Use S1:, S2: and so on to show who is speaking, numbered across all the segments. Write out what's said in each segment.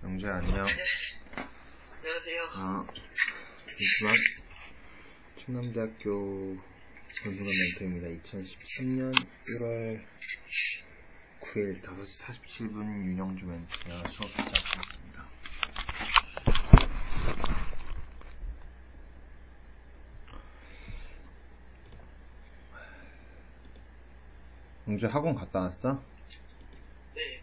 S1: 영주야 안녕.
S2: 안녕하세요.
S1: 잠시만. 충남대학교 권순원 멘토입니다. 2013년 1월 9일 5시 47분 윤영주 멘토가 수업 시작했습니다. 영주 학원 갔다 왔어?
S2: 네.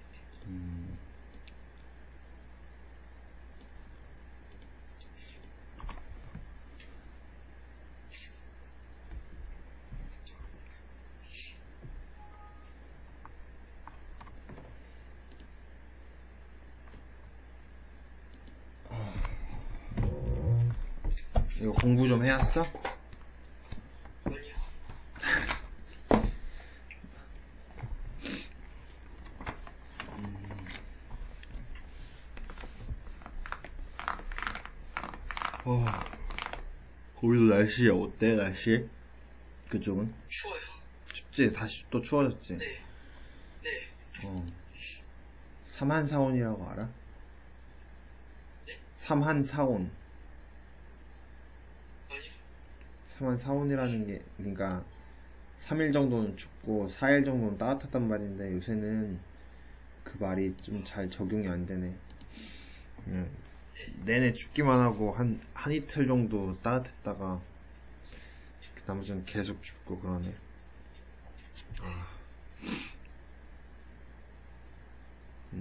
S1: 이거 공부 좀 해왔어?
S2: 아니요.
S1: 거기도 날씨 어때? 날씨? 그쪽은?
S2: 추워요.
S1: 춥지? 다시 또 추워졌지?
S2: 네. 네.
S1: 삼한사온이라고 알아?
S2: 네?
S1: 삼한사온.
S2: 아니요.
S1: 삼한사온이라는 게, 그러니까 3일 정도는 춥고 4일 정도는 따뜻하단 말인데 요새는 그 말이 좀 잘 적용이 안 되네. 그냥 내내 춥기만 하고 한 이틀 정도 따뜻했다가 나머지는 계속 춥고 그러네.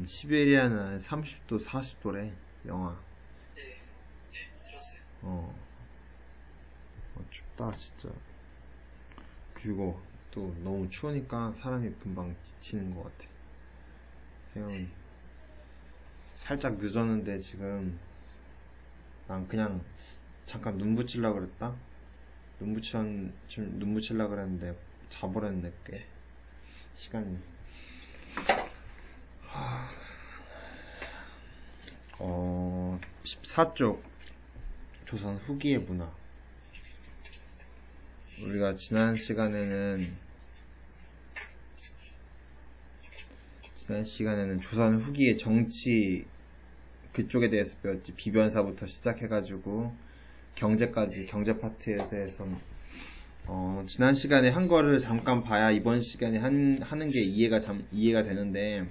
S1: 시베리아는 30도, 40도래, 영하.
S2: 네. 네. 들었어요.
S1: 춥다, 진짜. 그리고 또 너무 추우니까 사람이 금방 지치는 것 같아. 그냥 살짝 늦었는데 지금 난 그냥 잠깐 눈 붙이려고 그랬다? 눈 붙이려고 그랬는데 자버렸네, 꽤. 시간이. 14쪽 조선 후기의 문화. 우리가 지난 시간에는 조선 후기의 정치 그쪽에 대해서 배웠지. 비변사부터 시작해가지고 경제까지, 경제 파트에 대해서 지난 시간에 한 거를 잠깐 봐야 이번 시간에 하는 게 이해가 되는데,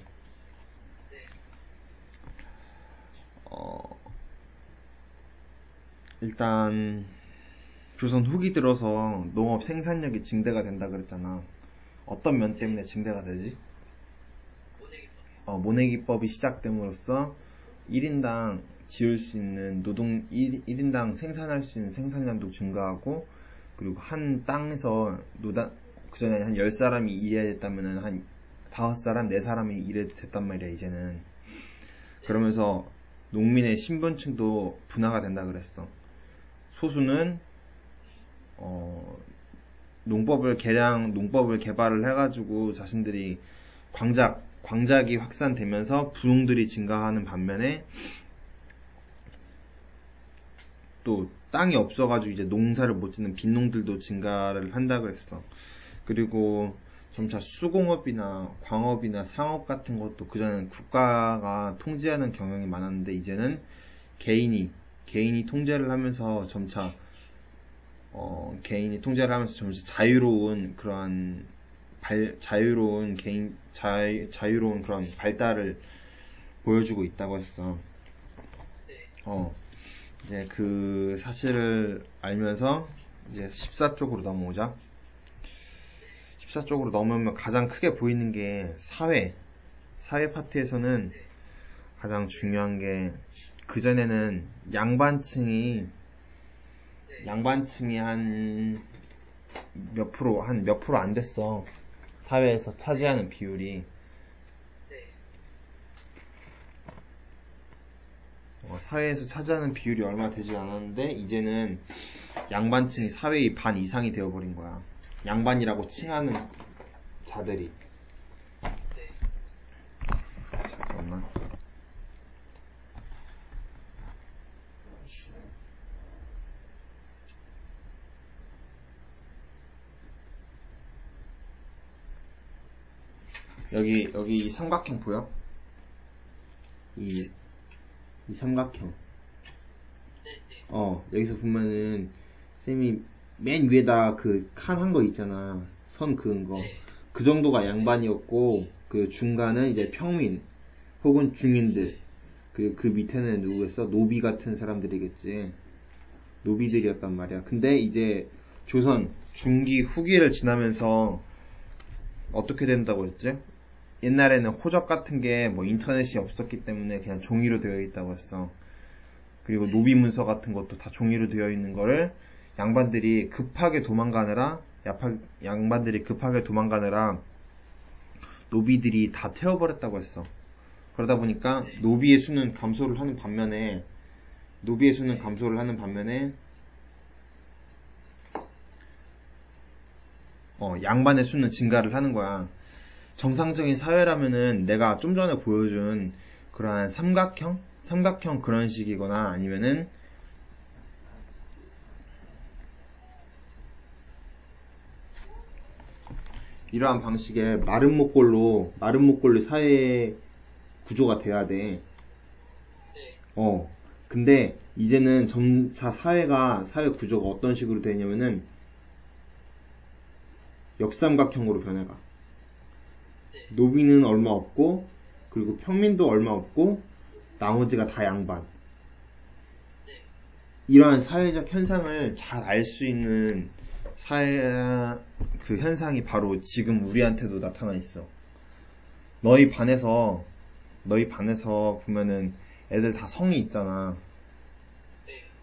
S1: 일단 조선 후기 들어서 농업 생산력이 증대가 된다 그랬잖아. 어떤 면 때문에 증대가 되지?
S2: 모내기법이요.
S1: 모내기법이 시작됨으로써 1인당 지을 수 있는 1인당 생산할 수 있는 생산량도 증가하고, 그리고 한 땅에서 그전에 한 10사람이 일해야 됐다면 한 5사람, 4사람이 일해도 됐단 말이야, 이제는. 그러면서 농민의 신분층도 분화가 된다 그랬어. 소수는 농법을 개발을 해가지고 자신들이 광작이 확산되면서 부농들이 증가하는 반면에, 또 땅이 없어가지고 이제 농사를 못 짓는 빈농들도 증가를 한다 그랬어. 그리고 점차 수공업이나 광업이나 상업 같은 것도 그전에는 국가가 통제하는 경향이 많았는데 이제는 개인이 통제를 하면서 점차 자유로운 그런 발달을 보여주고 있다고 했어. 이제 그 사실을 알면서 이제 14쪽으로 넘어오자. 14쪽으로 넘으면 가장 크게 보이는 게 사회 파트에서는 가장 중요한 게, 그전에는 양반층이 한 몇 프로 안 됐어. 사회에서 차지하는 비율이. 사회에서 차지하는 비율이 얼마 되지 않았는데 이제는 양반층이 사회의 반 이상이 되어버린 거야. 양반이라고 칭하는 자들이. 잠깐만. 여기 이 삼각형 보여? 이 이 삼각형.
S2: 네, 네,
S1: 여기서 보면은 쌤이 맨 위에다 그 칸 한 거 있잖아. 선 그은 거.
S2: 네,
S1: 그 정도가 양반이었고 그 중간은 이제 평민 혹은 중인들. 그 밑에는 누구겠어? 노비 같은 사람들이겠지. 노비들이었단 말이야. 근데 이제 조선 중기 후기를 지나면서 어떻게 된다고 했지? 옛날에는 호적 같은 게 뭐 인터넷이 없었기 때문에 그냥 종이로 되어 있다고 했어. 그리고 노비 문서 같은 것도 다 종이로 되어 있는 거를 양반들이 급하게 도망가느라 노비들이 다 태워버렸다고 했어. 그러다 보니까 노비의 수는 감소를 하는 반면에 양반의 수는 증가를 하는 거야. 정상적인 사회라면은 내가 좀 전에 보여준 그러한 삼각형 그런 식이거나 아니면은 이러한 방식의 마른 목골로 사회 구조가 돼야 돼.
S2: 네,
S1: 근데 이제는 점차 사회 구조가 어떤 식으로 되냐면은 역삼각형으로 변해가. 노비는 얼마 없고, 그리고 평민도 얼마 없고, 나머지가 다 양반. 이러한 사회적 현상을 잘 알 수 있는 그 현상이 바로 지금 우리한테도 나타나 있어. 너희 반에서 보면은 애들 다 성이 있잖아.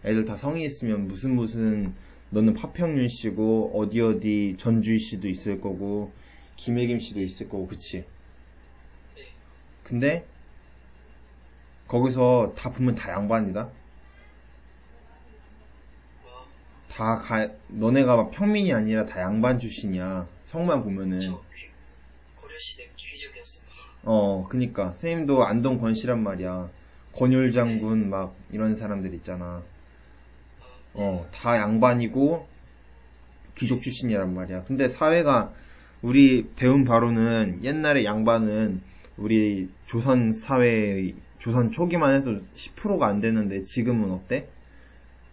S1: 애들 다 성이 있으면 무슨 너는 파평윤 씨고 어디 전주희 씨도 있을 거고 김혜김 씨도 있을 거고 그치? 근데 거기서 다 보면 다 양반이다. 너네가 막 평민이 아니라 다 양반 출신이야. 성만 보면은.
S2: 고려시대 귀족이었어요.
S1: 그니까 선생님도 안동 권씨란 말이야. 권율 장군 막 이런 사람들 있잖아. 다 양반이고 귀족 출신이란 말이야. 근데 사회가 우리 배운 바로는 옛날에 양반은 우리 조선 초기만 해도 10%가 안 되는데 지금은 어때?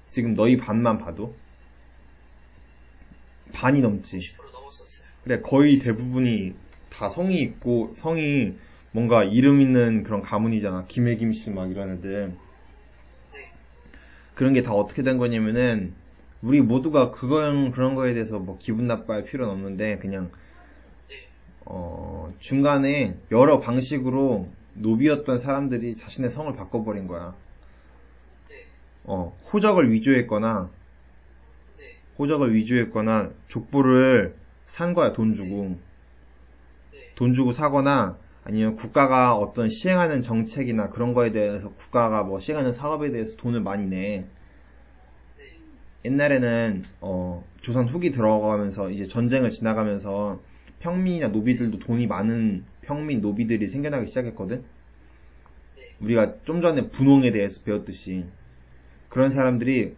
S1: 지금 너희 반만 봐도 반이 넘지.
S2: 10% 넘었었어요.
S1: 그래, 거의 대부분이 다 성이 뭔가 이름 있는 그런 가문이잖아. 김혜김 씨 막 이런 애들. 그런 게 다 어떻게 된 거냐면은 우리 모두가 그런 거에 대해서 뭐 기분 나빠할 필요는 없는데 그냥 중간에 여러 방식으로 노비였던 사람들이 자신의 성을 바꿔버린 거야. 호적을 위조했거나 족보를 산 거야. 돈 주고 사거나 아니면 국가가 어떤 시행하는 정책이나 그런 거에 대해서 국가가 뭐 시행하는 사업에 대해서 돈을 많이 내. 옛날에는 조선 후기 들어가면서 이제 전쟁을 지나가면서 평민이나 노비들도 돈이 많은 평민 노비들이 생겨나기 시작했거든. 우리가 좀 전에 분홍에 대해서 배웠듯이 그런 사람들이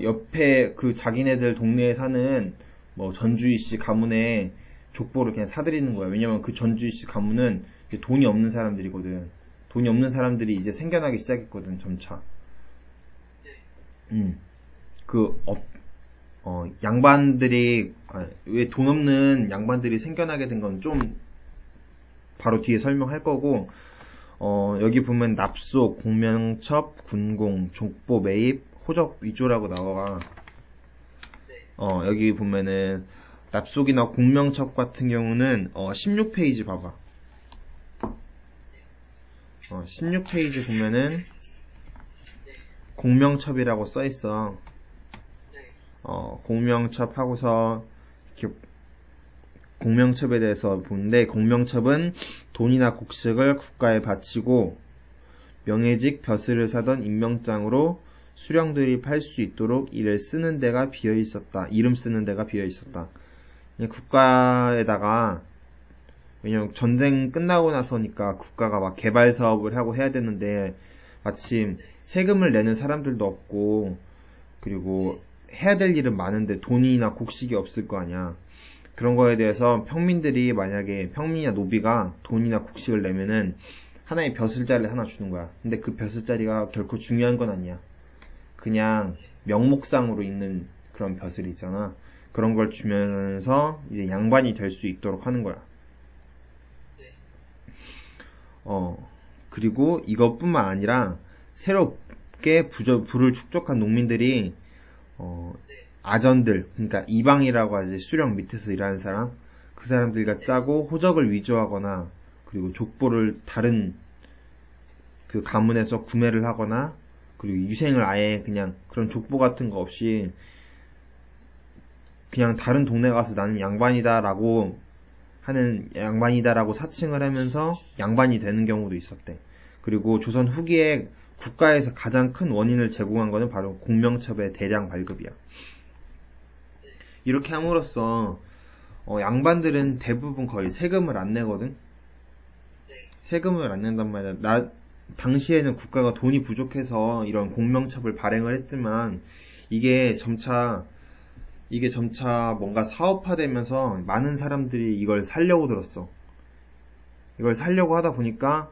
S1: 옆에 그 자기네들 동네에 사는 뭐 전주희 씨 가문에 족보를 그냥 사들이는 거야. 왜냐면 그 전주희 씨 가문은 돈이 없는 사람들이거든. 돈이 없는 사람들이 이제 생겨나기 시작했거든, 점차. 양반들이, 왜 돈 없는 양반들이 생겨나게 된 건 좀 바로 뒤에 설명할 거고, 여기 보면 납속, 공명첩, 군공, 족보 매입, 호적 위조라고 나와. 여기 보면은 납속이나 공명첩 같은 경우는 16페이지 봐봐. 16페이지 보면은 공명첩이라고 써있어. 공명첩 하고서 이렇게 공명첩에 대해서 보는데, 공명첩은 돈이나 곡식을 국가에 바치고 명예직 벼슬을 사던 임명장으로 수령들이 팔 수 있도록 이를 쓰는 데가 비어 있었다. 이름 쓰는 데가 비어 있었다. 국가에다가, 왜냐면 전쟁 끝나고 나서니까 국가가 막 개발 사업을 하고 해야 되는데 마침 세금을 내는 사람들도 없고 그리고 해야 될 일은 많은데 돈이나 곡식이 없을 거 아니야. 그런 거에 대해서 평민들이 만약에 평민이나 노비가 돈이나 곡식을 내면은 하나의 벼슬자리를 하나 주는 거야. 근데 그 벼슬자리가 결코 중요한 건 아니야. 그냥 명목상으로 있는 그런 벼슬이 있잖아. 그런 걸 주면서 이제 양반이 될 수 있도록 하는 거야. 그리고 이것뿐만 아니라 새롭게 부를 축적한 농민들이 아전들, 그러니까 이방이라고 하지, 수령 밑에서 일하는 사람, 그 사람들과 짜고 호적을 위조하거나, 그리고 족보를 다른 그 가문에서 구매를 하거나, 그리고 유생을 아예 그냥 그런 족보 같은 거 없이 그냥 다른 동네 가서 나는 양반이다라고 사칭을 하면서 양반이 되는 경우도 있었대. 그리고 조선 후기에 국가에서 가장 큰 원인을 제공한 것은 바로 공명첩의 대량 발급이야. 이렇게 함으로써 양반들은 대부분 거의 세금을 안 내거든. 세금을 안 낸단 말이야. 당시에는 국가가 돈이 부족해서 이런 공명첩을 발행을 했지만 이게 점차 뭔가 사업화되면서 많은 사람들이 이걸 살려고 들었어. 이걸 살려고 하다 보니까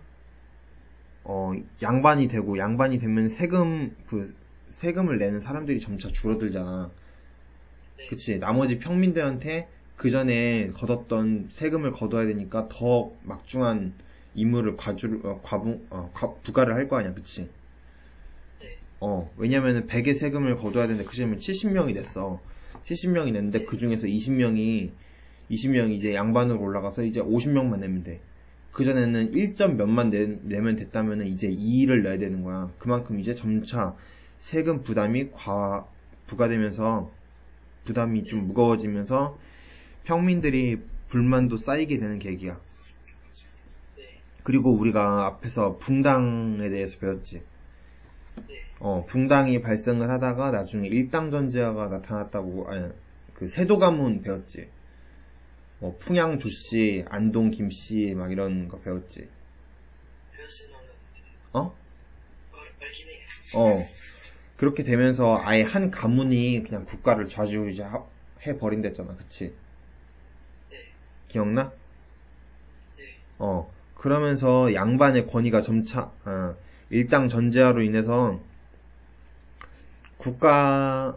S1: 양반이 되면 세금을 내는 사람들이 점차 줄어들잖아. 그치. 나머지 평민들한테 그 전에 걷었던 세금을 거둬야 되니까 더 막중한 임무를 부과를 할 거 아니야. 그치. 왜냐면은 100의 세금을 거둬야 되는데 그 시점에 70명이 됐어. 70명이 냈는데 그 중에서 20명이 이제 양반으로 올라가서 이제 50명만 내면 돼. 그전에는 1점 몇만 내면 됐다면은 이제 2를 내야 되는 거야. 그만큼 이제 점차 세금 부담이 부과되면서 부담이 좀 무거워지면서 평민들이 불만도 쌓이게 되는 계기야. 그리고 우리가 앞에서 붕당에 대해서 배웠지. 붕당이 발생을 하다가 나중에 일당전제화가 나타났다고, 그 세도 가문 배웠지. 풍양 조씨, 안동 김씨, 막 이런 거 배웠지. 그렇게 되면서 아예 한 가문이 그냥 국가를 좌지우지해 버린댔잖아. 그치? 기억나? 그러면서 양반의 권위가 점차, 일당 전제화로 인해서 국가에서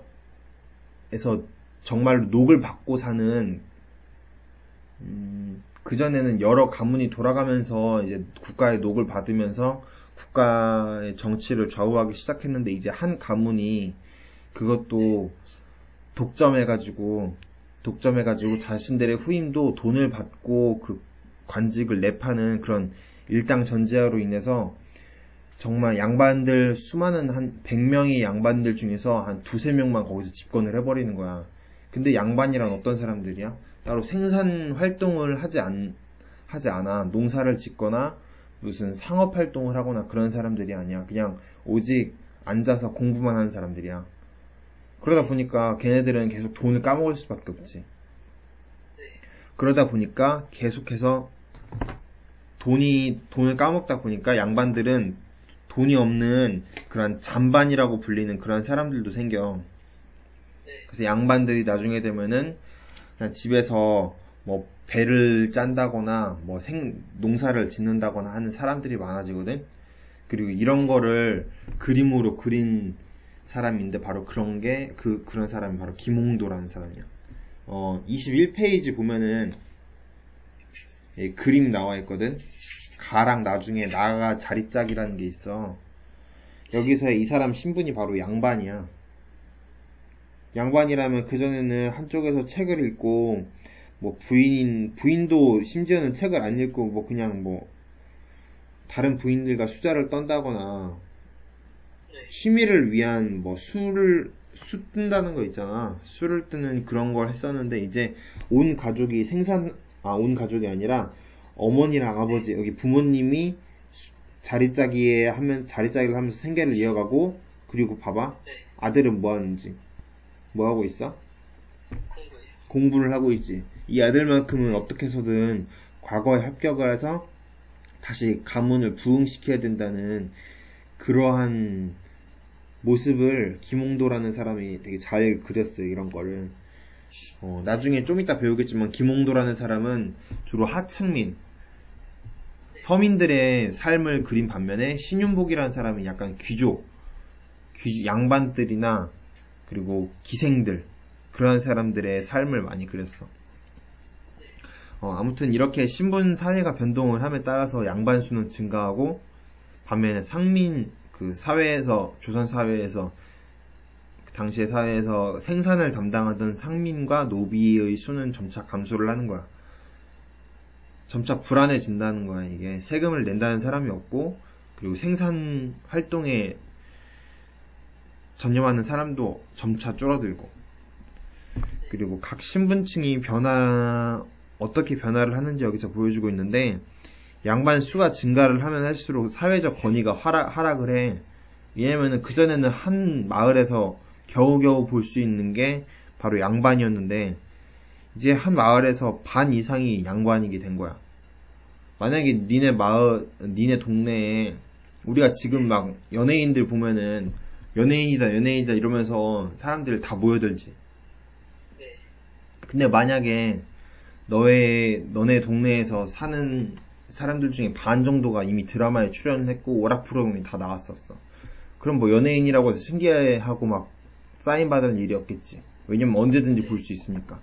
S1: 정말로 녹을 받고 사는, 그전에는 여러 가문이 돌아가면서 이제 국가의 녹을 받으면서 국가의 정치를 좌우하기 시작했는데 이제 한 가문이 그것도 독점해가지고 자신들의 후임도 돈을 받고 그 관직을 내파는 그런 일당 전제화로 인해서 정말 양반들 수많은 한 100명의 양반들 중에서 한 두세 명만 거기서 집권을 해버리는 거야. 근데 양반이란 어떤 사람들이야? 따로 생산 활동을 하지 않아. 농사를 짓거나 무슨 상업 활동을 하거나 그런 사람들이 아니야. 그냥 오직 앉아서 공부만 하는 사람들이야. 그러다 보니까 걔네들은 계속 돈을 까먹을 수밖에 없지. 그러다 보니까 계속해서 돈을 까먹다 보니까 양반들은 돈이 없는 그런 잔반이라고 불리는 그런 사람들도 생겨. 그래서 양반들이 나중에 되면은 그냥 집에서 뭐 배를 짠다거나 뭐 농사를 짓는다거나 하는 사람들이 많아지거든. 그리고 이런 거를 그림으로 그린 사람인데 바로 그런 사람이 바로 김홍도라는 사람이야. 21페이지 보면은 그림 나와 있거든. 가랑 나중에 나가 자리짝이라는 게 있어. 여기서 이 사람 신분이 바로 양반이야. 양반이라면 그전에는 한쪽에서 책을 읽고 뭐 부인도 심지어는 책을 안 읽고 뭐 그냥 뭐 다른 부인들과 수다를 떤다거나 취미를 위한 뭐 수 뜬다는 거 있잖아. 술을 뜨는 그런 걸 했었는데 이제 온 가족이 아니라 어머니랑 아버지, 여기 부모님이 자리짜기를 하면서 생계를 이어가고, 그리고 봐봐. 아들은 뭐 하는지. 뭐 하고 있어? 공부를 하고 있지. 이 아들만큼은 어떻게 해서든 과거에 합격을 해서 다시 가문을 부흥시켜야 된다는 그러한 모습을 김홍도라는 사람이 되게 잘 그렸어요. 이런 거를. 나중에 좀 이따 배우겠지만 김홍도라는 사람은 주로 하층민, 서민들의 삶을 그린 반면에 신윤복이라는 사람이 약간 귀족, 양반들이나 그리고 기생들 그런 사람들의 삶을 많이 그렸어. 아무튼 이렇게 신분 사회가 변동을 함에 따라서 양반 수는 증가하고 반면에 상민 그 사회에서 조선 사회에서 그 당시의 사회에서 생산을 담당하던 상민과 노비의 수는 점차 감소를 하는 거야. 점차 불안해진다는 거야. 이게 세금을 낸다는 사람이 없고 그리고 생산 활동에 전념하는 사람도 점차 줄어들고 그리고 각 신분층이 어떻게 변화를 하는지 여기서 보여주고 있는데 양반 수가 증가를 하면 할수록 사회적 권위가 하락을 해. 왜냐면은 그전에는 한 마을에서 겨우겨우 볼 수 있는 게 바로 양반이었는데 이제 한 마을에서 반 이상이 양반이게 된 거야. 만약에 니네 동네에 우리가 지금 막 연예인들 보면은 연예인이다 이러면서 사람들 다 모여들지. 근데 만약에 너네 동네에서 사는 사람들 중에 반 정도가 이미 드라마에 출연했고 오락 프로그램이 다 나왔었어. 그럼 뭐 연예인이라고 해서 신기해하고 막 사인 받은 일이 없겠지. 왜냐면 언제든지 볼 수 있으니까.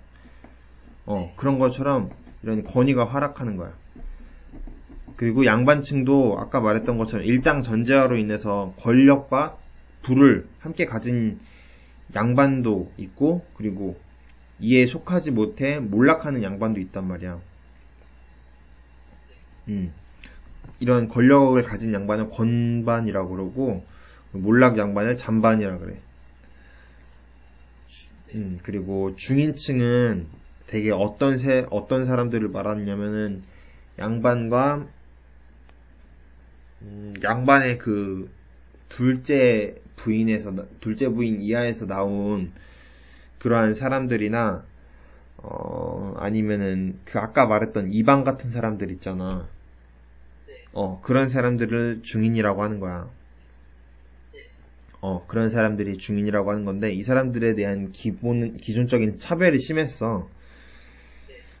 S1: 그런 것처럼 이런 권위가 하락하는 거야. 그리고 양반층도 아까 말했던 것처럼 일당 전제화로 인해서 권력과 부를 함께 가진 양반도 있고 그리고 이에 속하지 못해 몰락하는 양반도 있단 말이야. 이런 권력을 가진 양반은 권반이라고 그러고 몰락 양반을 잔반이라고 그래. 그리고 중인층은 되게 어떤 사람들을 말하냐면은 양반의 그 둘째 부인 이하에서 나온 그러한 사람들이나 아니면은 그 아까 말했던 이방 같은 사람들 있잖아. 그런 사람들을 중인이라고 하는 거야. 그런 사람들이 중인이라고 하는 건데 이 사람들에 대한 기존적인 차별이 심했어.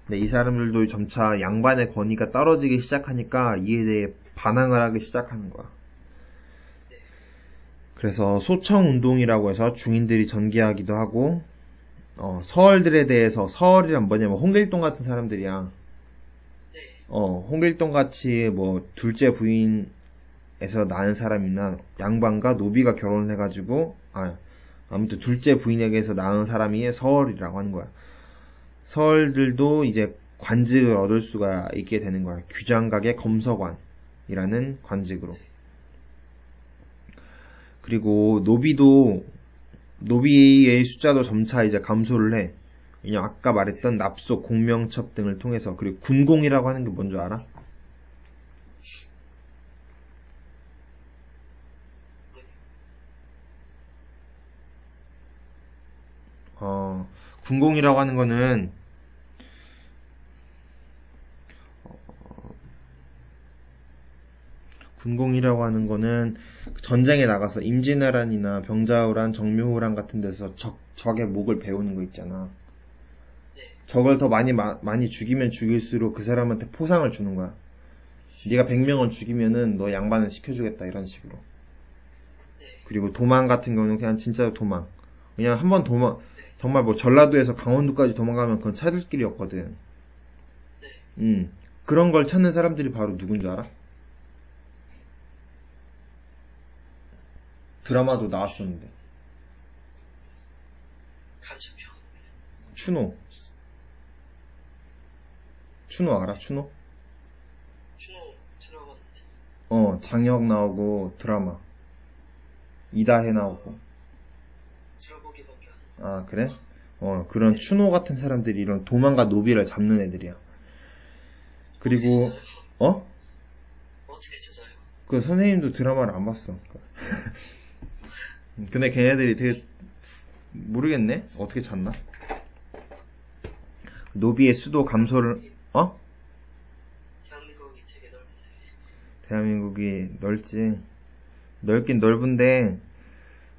S1: 근데 이 사람들도 점차 양반의 권위가 떨어지기 시작하니까 이에 대해 반항을 하기 시작하는 거야. 그래서 소청운동이라고 해서 중인들이 전개하기도 하고 서얼들에 대해서 서얼이란 뭐냐면 홍길동 같은 사람들이야. 홍길동 같이 뭐 둘째 부인에서 낳은 사람이나 양반과 노비가 결혼을 해가지고 아무튼 둘째 부인에게서 낳은 사람이 서얼이라고 하는 거야. 서얼들도 이제 관직을 얻을 수가 있게 되는 거야. 규장각의 검서관이라는 관직으로. 그리고 노비의 숫자도 점차 이제 감소를 해. 왜냐면 아까 말했던 납속, 공명첩 등을 통해서. 그리고 군공이라고 하는 게 뭔지 알아? 군공이라고 하는 거는 전쟁에 나가서 임진왜란이나 병자호란, 정묘호란 같은 데서 적의 목을 베우는 거 있잖아. 적을 더 많이 죽이면 죽일수록 그 사람한테 포상을 주는 거야. 네가 100명을 죽이면은 너 양반을 시켜주겠다 이런 식으로. 그리고 도망 같은 경우는 그냥 진짜 도망. 왜냐면 한번 정말 뭐 전라도에서 강원도까지 도망가면 그건 찾을 길이 없거든. 그런 걸 찾는 사람들이 바로 누군 줄 알아? 드라마도 나왔었는데.
S2: 간첩이요.
S1: 추노 알아? 추노
S2: 들어봤는데.
S1: 장혁 나오고 드라마 이다혜 나오고.
S2: 들어보기밖에 안.
S1: 아 그래? 그런 추노 같은 사람들이 이런 도망가 노비를 잡는 애들이야. 그리고
S2: 어떻게 찾아요?
S1: 그 선생님도 드라마를 안 봤어. 근데 걔네들이 되게 모르겠네? 어떻게 찾나? 노비의 수도 감소를
S2: 대한민국이 되게 넓은데.
S1: 대한민국이 넓긴 넓은데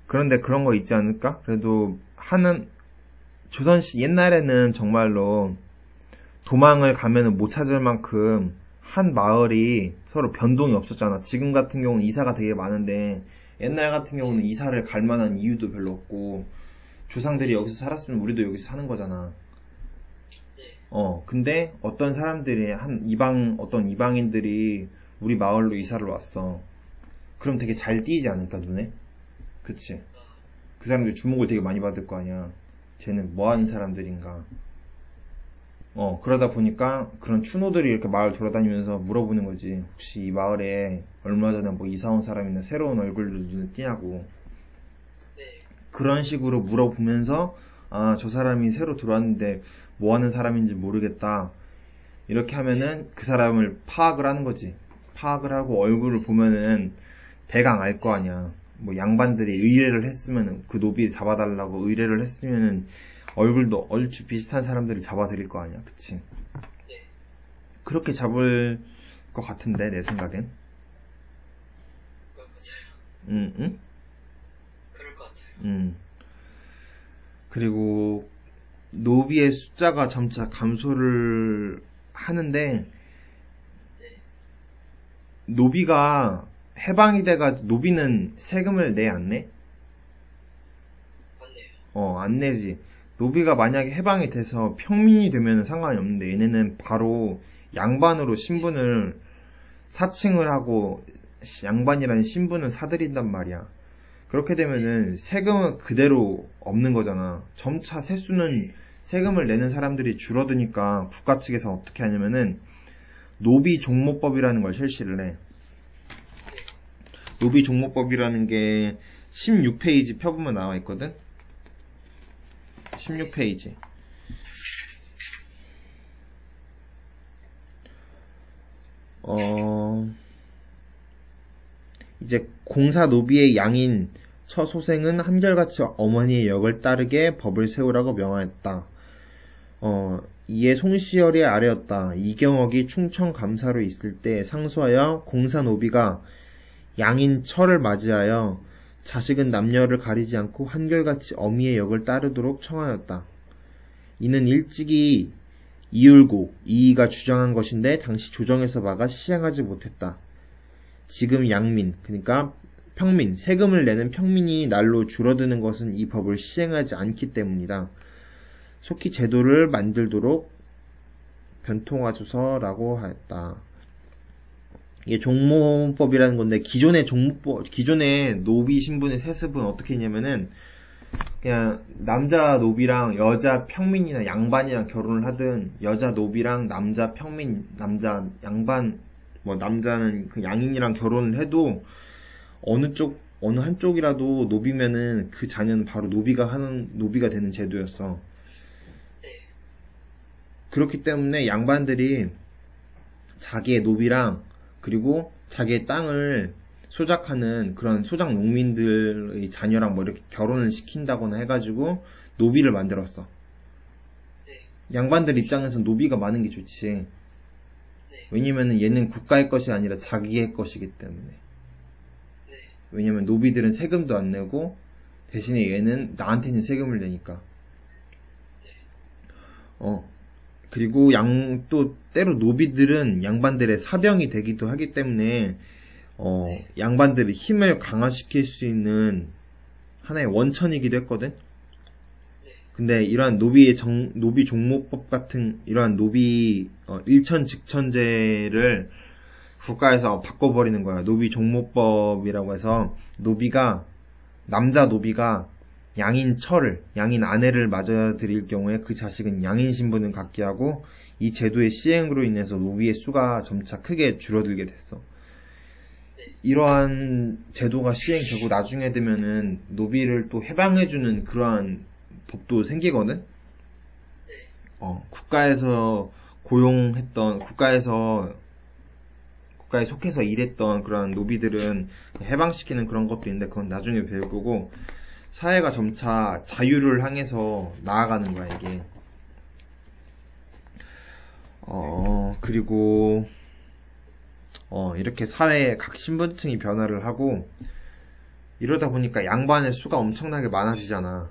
S1: 그런데 그런 거 있지 않을까? 그래도 조선시 옛날에는 정말로 도망을 가면은 못 찾을 만큼 한 마을이 서로 변동이 없었잖아. 지금 같은 경우는 이사가 되게 많은데 옛날 같은 경우는 이사를 갈 만한 이유도 별로 없고 조상들이 여기서 살았으면 우리도 여기서 사는 거잖아.
S2: 네.
S1: 근데 어떤 사람들이 어떤 이방인들이 우리 마을로 이사를 왔어. 그럼 되게 잘 띄지 않을까, 눈에? 그치? 그 사람들이 주목을 되게 많이 받을 거 아니야. 쟤는 뭐 하는 사람들인가. 그러다 보니까 그런 추노들이 이렇게 마을 돌아다니면서 물어보는 거지. 혹시 이 마을에 얼마 전에 뭐 이사 온 사람이나 새로운 얼굴도 눈에 띄냐고.
S2: 네.
S1: 그런 식으로 물어보면서, 아, 저 사람이 새로 들어왔는데 뭐 하는 사람인지 모르겠다. 이렇게 하면은 그 사람을 파악을 하는 거지. 파악을 하고 얼굴을 보면은 대강 알 거 아니야. 뭐 양반들이 의뢰를 했으면은 그 노비 잡아달라고 의뢰를 했으면은 얼굴도 얼추 비슷한 사람들을 잡아드릴 거 아니야. 그치?
S2: 네.
S1: 그렇게 잡을 것 같은데, 내 생각엔.
S2: 맞아요.
S1: 응?
S2: 그럴 것 같아요.
S1: 그리고 노비의 숫자가 점차 감소를 하는데, 노비가 해방이 돼가지고 노비는 세금을 내 안 내?
S2: 맞네요.
S1: 안 내지. 노비가 만약에 해방이 돼서 평민이 되면 상관이 없는데 얘네는 바로 양반으로 신분을 사칭을 하고 양반이라는 신분을 사들인단 말이야. 그렇게 되면은 세금은 그대로 없는 거잖아. 점차 세금을 내는 사람들이 줄어드니까 국가 측에서 어떻게 하냐면은 노비 종모법이라는 걸 실시를 해. 노비 종모법이라는 게 16페이지 펴보면 나와 있거든? 16페이지. 이제 공사 노비의 양인 처소생은 한결같이 어머니의 역을 따르게 법을 세우라고 명하였다. 이에 송시열이 아뢰었다. 이경옥이 충청 감사로 있을 때 상소하여 공사 노비가 양인 처를 맞이하여 자식은 남녀를 가리지 않고 한결같이 어미의 역을 따르도록 청하였다. 이는 일찍이 이율곡, 이이가 주장한 것인데 당시 조정에서 막아 시행하지 못했다. 지금 양민, 그러니까 평민, 세금을 내는 평민이 날로 줄어드는 것은 이 법을 시행하지 않기 때문이다. 속히 제도를 만들도록 변통하소서라고 하였다. 이게 종모법이라는 건데 기존의 노비 신분의 세습은 어떻게 했냐면은 그냥 남자 노비랑 여자 평민이나 양반이랑 결혼을 하든 여자 노비랑 남자 평민, 남자 양반, 뭐 남자는 그 양인이랑 결혼을 해도 어느 한쪽이라도 노비면은 그 자녀는 바로 노비가 되는 제도였어. 그렇기 때문에 양반들이 자기의 노비랑 그리고 자기의 땅을 소작하는 그런 소작 농민들의 자녀랑 뭐 이렇게 결혼을 시킨다거나 해가지고 노비를 만들었어. 양반들 입장에서 노비가 많은 게 좋지. 왜냐면은 얘는 국가의 것이 아니라 자기의 것이기 때문에. 왜냐면 노비들은 세금도 안 내고 대신에 얘는 나한테는 세금을 내니까. 그리고 또 때로 노비들은 양반들의 사병이 되기도 하기 때문에 양반들의 힘을 강화시킬 수 있는 하나의 원천이기도 했거든. 근데 이러한 노비 종모법 같은 이러한 노비 일천직천제를 국가에서 바꿔버리는 거야. 노비 종모법이라고 해서 남자 노비가 양인 아내를 맞아들일 경우에 그 자식은 양인 신분을 갖게 하고 이 제도의 시행으로 인해서 노비의 수가 점차 크게 줄어들게 됐어. 이러한 제도가 시행되고 나중에 되면은 노비를 또 해방해주는 그러한 법도 생기거든? 국가에서 국가에 속해서 일했던 그런 노비들은 해방시키는 그런 것도 있는데 그건 나중에 배울 거고 사회가 점차 자유를 향해서 나아가는 거야, 이게. 그리고, 이렇게 사회의 각 신분층이 변화를 하고, 이러다 보니까 양반의 수가 엄청나게 많아지잖아.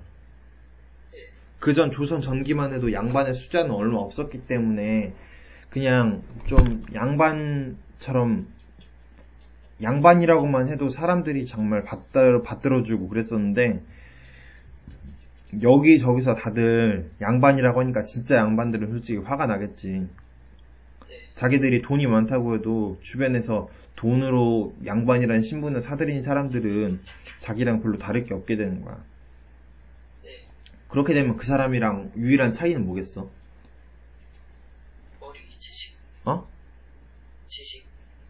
S1: 그전 조선 전기만 해도 양반의 숫자는 얼마 없었기 때문에, 그냥 좀 양반처럼, 양반이라고만 해도 사람들이 정말 받들어주고 그랬었는데, 여기저기서 다들 양반이라고 하니까 진짜 양반들은 솔직히 화가 나겠지. 자기들이 돈이 많다고 해도 주변에서 돈으로 양반이라는 신분을 사들인 사람들은 자기랑 별로 다를 게 없게 되는 거야. 그렇게 되면 그 사람이랑 유일한 차이는 뭐겠어?
S2: 머리, 지식.
S1: 어?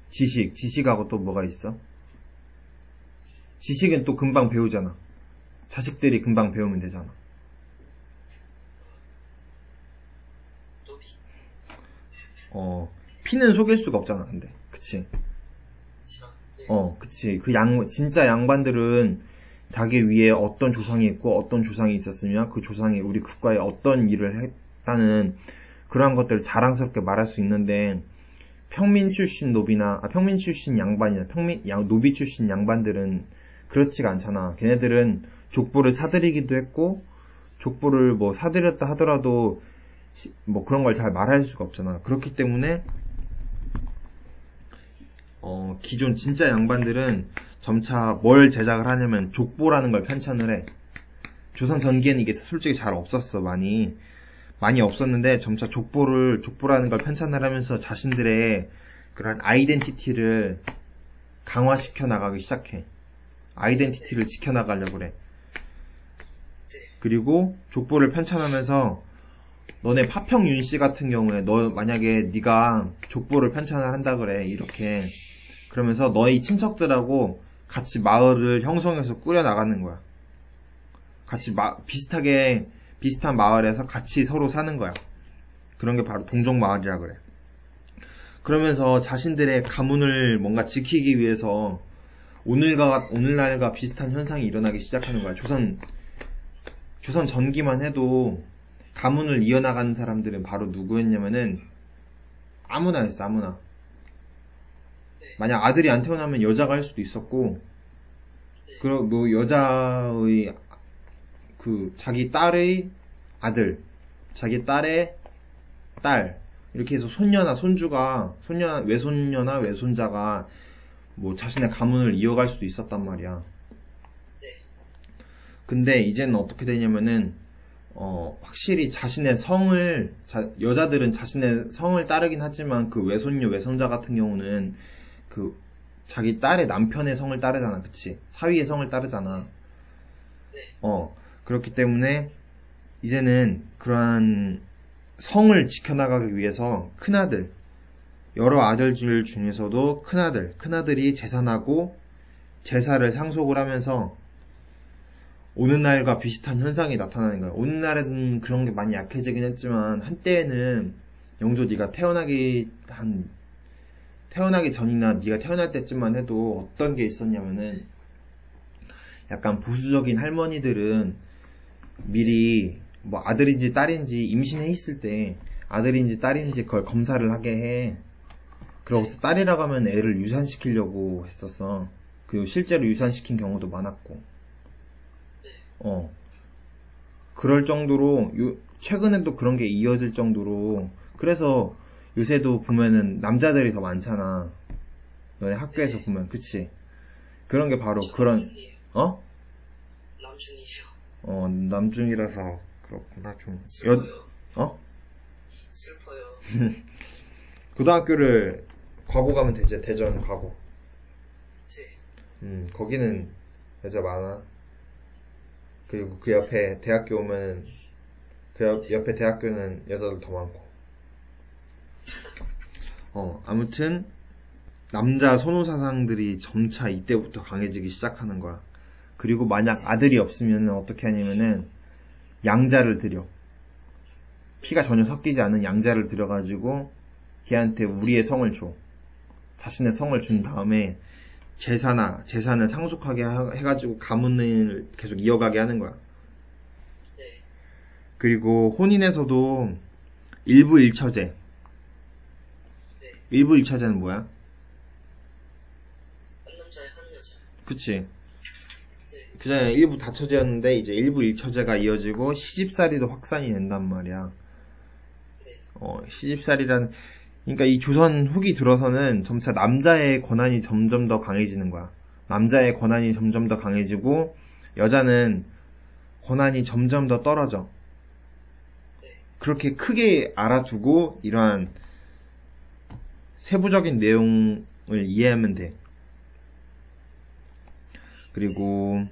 S2: 지식.
S1: 지식하고 또 뭐가 있어? 지식은 또 금방 배우잖아. 자식들이 금방 배우면 되잖아.
S2: 노비.
S1: 피는 속일 수가 없잖아, 근데. 그치?
S2: 네.
S1: 그치. 진짜 양반들은 자기 위에 어떤 조상이 있고 어떤 조상이 있었으며 그 조상이 우리 국가에 어떤 일을 했다는 그러한 것들을 자랑스럽게 말할 수 있는데, 평민 출신 양반이나 노비 출신 양반들은 그렇지가 않잖아. 걔네들은 족보를 사들이기도 했고, 족보를 뭐 사들였다 하더라도 뭐 그런 걸 잘 말할 수가 없잖아. 그렇기 때문에 기존 진짜 양반들은 점차 뭘 제작을 하냐면 족보라는 걸 편찬을 해. 조선 전기에는 이게 솔직히 잘 없었어. 많이 없었는데 점차 족보라는 걸 편찬을 하면서 자신들의 그런 아이덴티티를 강화시켜 나가기 시작해. 아이덴티티를 지켜나가려고 그래. 그리고 족보를 편찬하면서 너네 파평 윤씨 같은 경우에 만약에 네가 족보를 편찬을 한다 그래. 이렇게. 그러면서 너희 친척들하고 같이 마을을 형성해서 꾸려나가는 거야. 같이 비슷한 마을에서 같이 서로 사는 거야. 그런 게 바로 동족마을이라 그래. 그러면서 자신들의 가문을 뭔가 지키기 위해서 오늘날과 비슷한 현상이 일어나기 시작하는 거야. 조선 전기만 해도 가문을 이어나가는 사람들은 바로 누구였냐면은 아무나였어, 아무나. 만약 아들이 안 태어나면 여자가 할 수도 있었고, 그리고 뭐 여자의 자기 딸의 아들, 자기 딸의 딸, 이렇게 해서 외손녀나 외손자가 뭐 자신의 가문을 이어갈 수도 있었단 말이야. 근데 이제는 어떻게 되냐면은 확실히 자신의 여자들은 자신의 성을 따르긴 하지만 그 외손녀, 외손자 같은 경우는 자기 딸의 남편의 성을 따르잖아. 그치? 사위의 성을 따르잖아. 그렇기 때문에 이제는 그러한 성을 지켜나가기 위해서 큰아들, 여러 아들들 중에서도 큰아들이 재산하고 제사를 상속을 하면서 오늘날과 비슷한 현상이 나타나는 거야. 오늘날에는 그런 게 많이 약해지긴 했지만 한때에는 영조 네가 태어나기 전이나 네가 태어날 때쯤만 해도 어떤 게 있었냐면은 약간 보수적인 할머니들은 미리 뭐 아들인지 딸인지 임신해 있을 때 아들인지 딸인지 그걸 검사를 하게 해. 그러고서 딸이라고 하면 애를 유산시키려고 했었어. 그리고 실제로 유산시킨 경우도 많았고. 그럴 정도로 최근에도 그런 게 이어질 정도로. 그래서 요새도 보면은 남자들이 더 많잖아. 너네 학교에서 보면. 그치? 그런 게 바로 그런
S2: 남중이에요.
S1: 남중이라서 그렇구나. 좀
S2: 슬퍼요. 슬퍼요.
S1: 고등학교를 과고 가면 되지. 대전 과고.
S2: 네.
S1: 거기는 여자 많아. 그리고 그 옆에 대학교 오면 옆에 대학교는 여자들 더 많고. 아무튼 남자 선호 사상들이 점차 이때부터 강해지기 시작하는 거야. 그리고 만약 아들이 없으면 어떻게 하냐면은 양자를 들여. 피가 전혀 섞이지 않은 양자를 들여가지고 걔한테 우리의 성을 줘. 자신의 성을 준 다음에 재산을 상속하게 해가지고 가문을 계속 이어가게 하는 거야. 그리고 혼인에서도 일부 일처제. 일부 일처제는 뭐야?
S2: 한 남자에 한 여자.
S1: 그치. 그전에 일부 다처제였는데 이제 일부 일처제가 이어지고 시집살이도 확산이 된단 말이야. 시집살이란 그러니까 이 조선 후기 들어서는 점차 남자의 권한이 점점 더 강해지는 거야. 남자의 권한이 점점 더 강해지고 여자는 권한이 점점 더 떨어져. 그렇게 크게 알아두고 이러한 세부적인 내용을 이해하면 돼. 그리고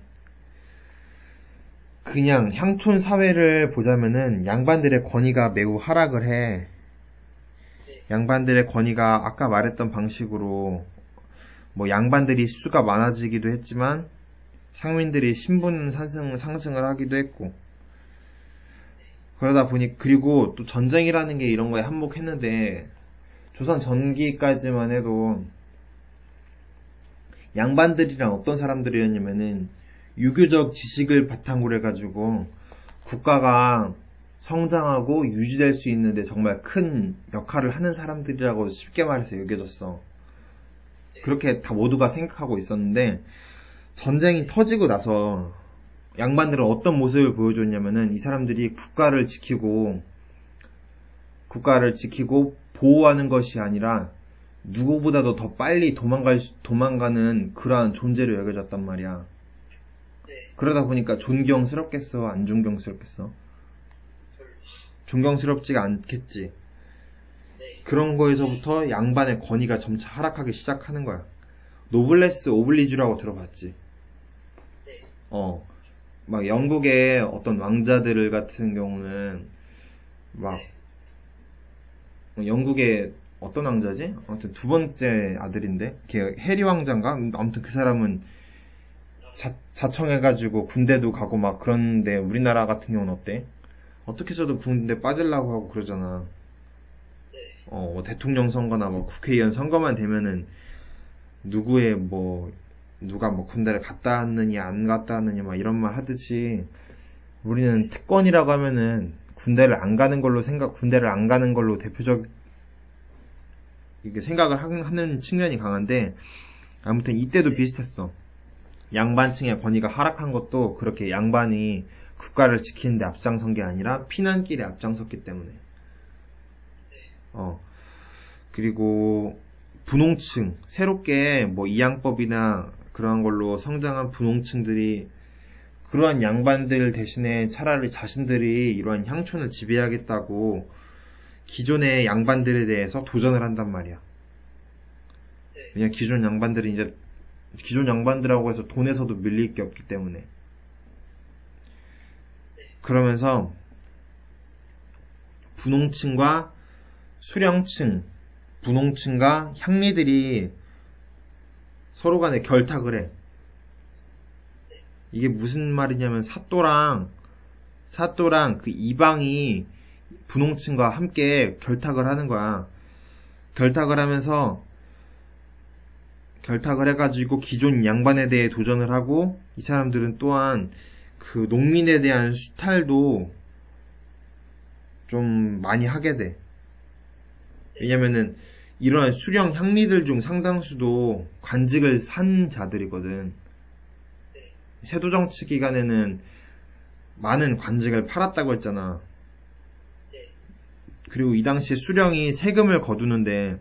S1: 그냥 향촌 사회를 보자면은 양반들의 권위가 매우 하락을 해. 양반들의 권위가 아까 말했던 방식으로 뭐 양반들이 수가 많아지기도 했지만 상민들이 신분 상승을 하기도 했고, 그러다 보니 그리고 또 전쟁이라는 게 이런 거에 한몫했는데 조선 전기까지만 해도 양반들이란 어떤 사람들이었냐면은 유교적 지식을 바탕으로 해가지고 국가가 성장하고 유지될 수 있는데 정말 큰 역할을 하는 사람들이라고 쉽게 말해서 여겨졌어. 그렇게 다 모두가 생각하고 있었는데 전쟁이 터지고 나서 양반들은 어떤 모습을 보여줬냐면은 이 사람들이 국가를 지키고 보호하는 것이 아니라 누구보다도 더 빨리 도망가는 그러한 존재로 여겨졌단 말이야. 그러다 보니까 존경스럽겠어? 안 존경스럽겠어? 존경스럽지가 않겠지. 그런 거에서부터 양반의 권위가 점차 하락하기 시작하는 거야. 노블레스 오블리주라고 들어봤지? 막 영국의 어떤 왕자들 같은 경우는 막 영국의 어떤 왕자지? 아무튼 두 번째 아들인데 걔 해리 왕자인가? 아무튼 그 사람은 자청해가지고 군대도 가고 막 그런데 우리나라 같은 경우는 어때? 어떻게 해서도 군대 빠지려고 하고 그러잖아. 뭐 대통령 선거나 뭐 국회의원 선거만 되면은 누가 뭐 군대를 갔다 왔느냐 안 갔다 왔느냐 막 이런 말 하듯이 우리는 특권이라고 하면은 군대를 안 가는 걸로 대표적 이게 생각을 하는 측면이 강한데, 아무튼 이때도 비슷했어. 양반층의 권위가 하락한 것도 그렇게 양반이 국가를 지키는 데 앞장선 게 아니라 피난길에 앞장섰기 때문에. 그리고 분홍층, 새롭게 뭐 이양법이나 그러한 걸로 성장한 분홍층들이 그러한 양반들 대신에 차라리 자신들이 이러한 향촌을 지배하겠다고 기존의 양반들에 대해서 도전을 한단 말이야. 왜냐 기존 양반들하고 해서 돈에서도 밀릴 게 없기 때문에. 그러면서 분홍층과 수령층, 분홍층과 향리들이 서로 간에 결탁을 해. 이게 무슨 말이냐면 사또랑 그 이방이 분홍층과 함께 결탁을 하는 거야. 결탁을 해가지고 기존 양반에 대해 도전을 하고, 이 사람들은 또한 그 농민에 대한 수탈도 좀 많이 하게 돼. 왜냐면은 이러한 수령 향리들 중 상당수도 관직을 산 자들이거든. 세도정치 기간에는 많은 관직을 팔았다고 했잖아. 그리고 이 당시에 수령이 세금을 거두는데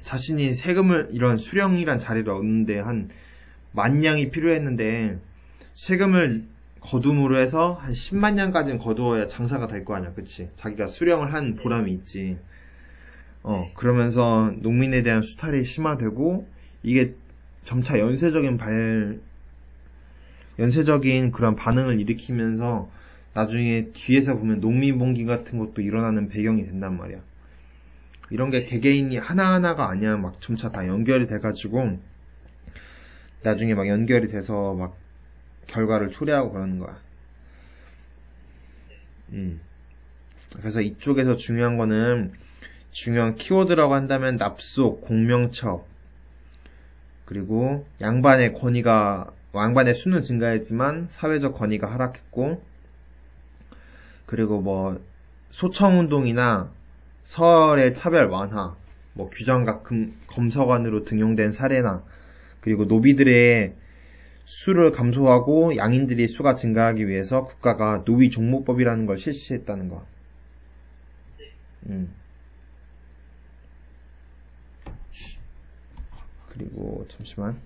S1: 자신이 이런 수령이란 자리를 얻는데 한 10,000냥이 필요했는데 세금을 거둠으로 해서 한 100,000냥까지는 거두어야 장사가 될 거 아니야. 그치? 자기가 수령을 한 보람이 있지. 그러면서 농민에 대한 수탈이 심화되고, 이게 점차 연쇄적인 그런 반응을 일으키면서 나중에 뒤에서 보면 농민봉기 같은 것도 일어나는 배경이 된단 말이야. 이런 게 개개인이 하나하나가 아니야. 막 점차 다 연결이 돼가지고 나중에 막 연결이 돼서 막 결과를 초래하고 그러는 거야. 그래서 이쪽에서 중요한 키워드라고 한다면 납속, 공명첩, 그리고 양반의 수는 증가했지만 사회적 권위가 하락했고, 그리고 뭐 소청운동이나 서열의 차별 완화, 뭐 규정과 검서관으로 등용된 사례나, 그리고 노비들의 수를 감소하고 양인들의 수가 증가하기 위해서 국가가 노비 종목법이라는 걸 실시했다는 거. 그리고 잠시만.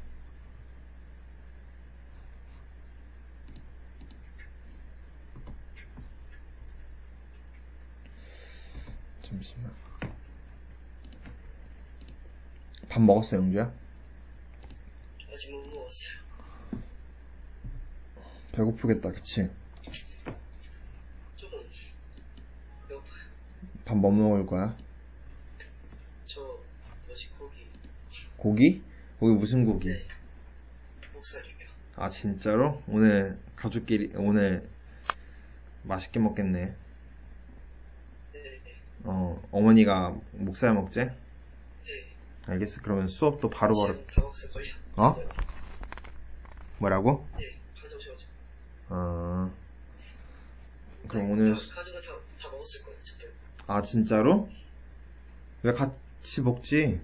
S1: 밥 먹었어, 영주야?
S2: 아직 못 먹었어요.
S1: 배고프겠다, 그치?
S2: 조금 배고파요.
S1: 밥 뭐 먹을 거야?
S2: 저 뭐지 고기.
S1: 고기? 고기 무슨 고기?
S2: 네. 목살이요.
S1: 아, 진짜로? 오늘 가족끼리, 오늘 맛있게 먹겠네.
S2: 네.
S1: 어머니가 목살 먹재?
S2: 네.
S1: 알겠어. 그러면 수업도 바로바로.
S2: 지금 다 먹었을걸요.
S1: 어? 뭐라고?
S2: 네. 가져오셔가지고.
S1: 그럼
S2: 네,
S1: 오늘.
S2: 가져가 다 먹었을 거예요. 저 때문에.
S1: 아, 진짜로? 왜 같이 먹지?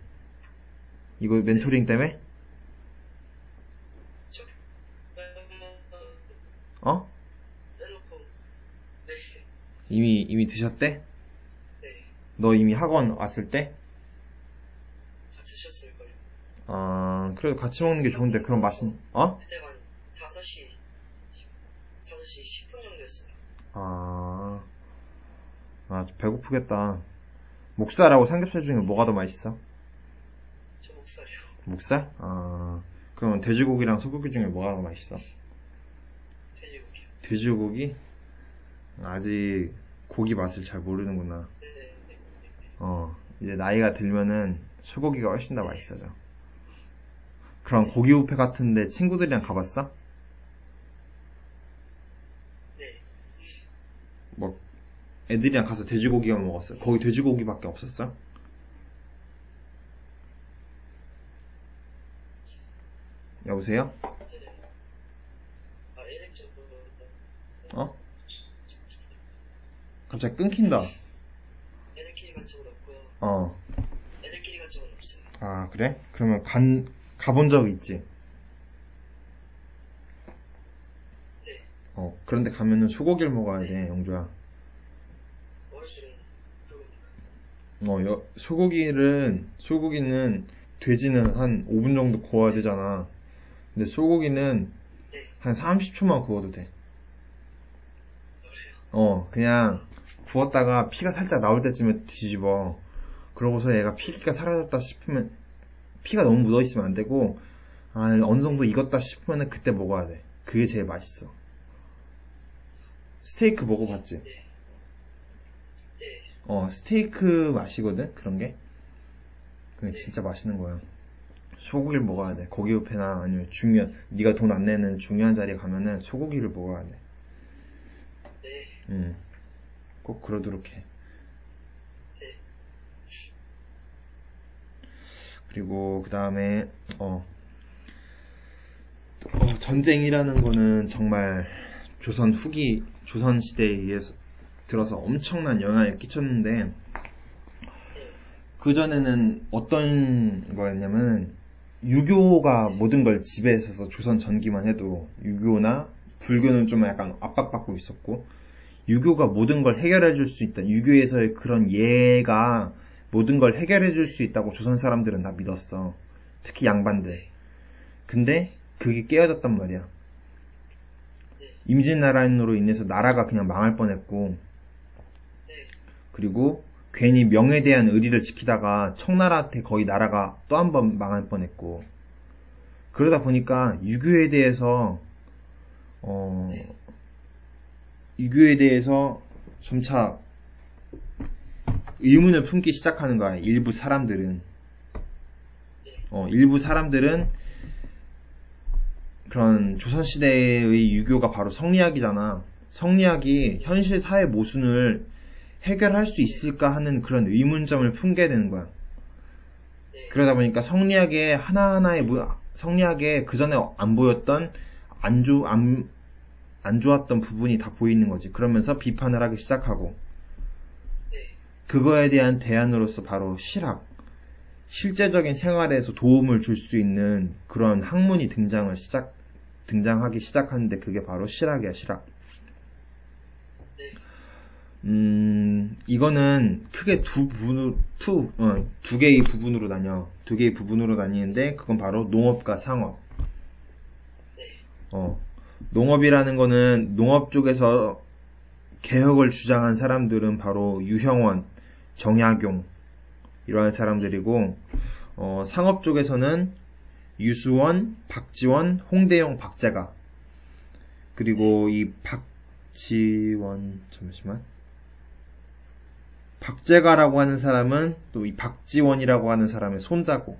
S1: 이거 멘토링 때문에?
S2: 저
S1: 어?
S2: 빼놓고. 네.
S1: 이미 드셨대?
S2: 네.
S1: 너 이미 학원 왔을 때?
S2: 다 드셨을걸요.
S1: 그래도 같이 먹는 게 좋은데, 그럼 어?
S2: 그때가 한 5시 10분 정도였어요.
S1: 배고프겠다. 목살하고 삼겹살 중에 뭐가 더 맛있어?
S2: 저 목살이요.
S1: 목살? 그럼 돼지고기랑 소고기 중에 뭐가 더 맛있어?
S2: 돼지고기요.
S1: 돼지고기? 아직 고기 맛을 잘 모르는구나.
S2: 네.
S1: 이제 나이가 들면은 소고기가 훨씬 더 맛있어져. 그럼 고기 뷔페 같은데 친구들이랑 가봤어?
S2: 네.
S1: 뭐 애들이랑 가서 돼지고기만 먹었어. 거기 돼지고기밖에 없었어? 여보세요?
S2: 네. 애들 쪽으로.
S1: 어? 갑자기 끊긴다.
S2: 애들끼리 간 적은 없고요.
S1: 어.
S2: 애들끼리 간 적은 없어요.
S1: 아, 그래? 그러면 가본 적 있지?
S2: 네.
S1: 그런데 가면은 소고기를 먹어야 돼, 영주야.
S2: 어르신은 그러니까.
S1: 소고기는 돼지는 한 5분 정도 구워야 되잖아. 근데 소고기는
S2: 네.
S1: 한 30초만 구워도 돼.
S2: 그래요.
S1: 그냥 구웠다가 피가 살짝 나올 때쯤에 뒤집어. 그러고서 얘가 피가 사라졌다 싶으면, 피가 너무 묻어있으면 안 되고, 어느 정도 익었다 싶으면 그때 먹어야 돼. 그게 제일 맛있어. 스테이크 먹어봤지?
S2: 네. 네.
S1: 스테이크 맛이거든? 그런 게? 그게 진짜 맛있는 거야. 소고기를 먹어야 돼. 고기 뷔페나 아니면 네가 돈 안 내는 중요한 자리에 가면은 소고기를 먹어야 돼.
S2: 네.
S1: 꼭 그러도록 해.
S2: 네.
S1: 그리고 그 다음에 전쟁이라는 거는 정말 조선 시대에 의해서 들어서 엄청난 영향을 끼쳤는데, 그전에는 어떤 거였냐면 유교가 모든 걸 지배했어서, 조선 전기만 해도 유교나 불교는 좀 약간 압박받고 있었고, 유교가 모든 걸 해결해 줄 수 있다, 유교에서의 그런 예가 모든 걸 해결해 줄 수 있다고 조선 사람들은 다 믿었어. 특히 양반들. 근데 그게 깨어졌단 말이야. 임진왜란으로 인해서 나라가 그냥 망할 뻔했고, 그리고 괜히 명에 대한 의리를 지키다가 청나라한테 거의 나라가 또 한 번 망할 뻔했고, 그러다 보니까 유교에 대해서 점차 의문을 품기 시작하는 거야. 일부 사람들은 그런 조선시대의 유교가 바로 성리학이잖아. 성리학이 현실 사회 모순을 해결할 수 있을까 하는 그런 의문점을 품게 되는 거야. 그러다 보니까 성리학의 성리학에 그 전에 안 보였던 안 좋았던 부분이 다 보이는 거지. 그러면서 비판을 하기 시작하고, 그거에 대한 대안으로서 바로 실학, 실제적인 생활에서 도움을 줄 수 있는 그런 학문이 등장하기 시작하는데, 그게 바로 실학이야, 실학. 이거는 크게 두 개의 부분으로 나뉘어. 두 개의 부분으로 나뉘는데, 그건 바로 농업과 상업. 농업이라는 거는 농업 쪽에서 개혁을 주장한 사람들은 바로 유형원, 정약용, 이러한 사람들이고, 상업 쪽에서는 유수원, 박지원, 홍대영, 박재가. 그리고 이 박재가라고 하는 사람은 또 이 박지원이라고 하는 사람의 손자고.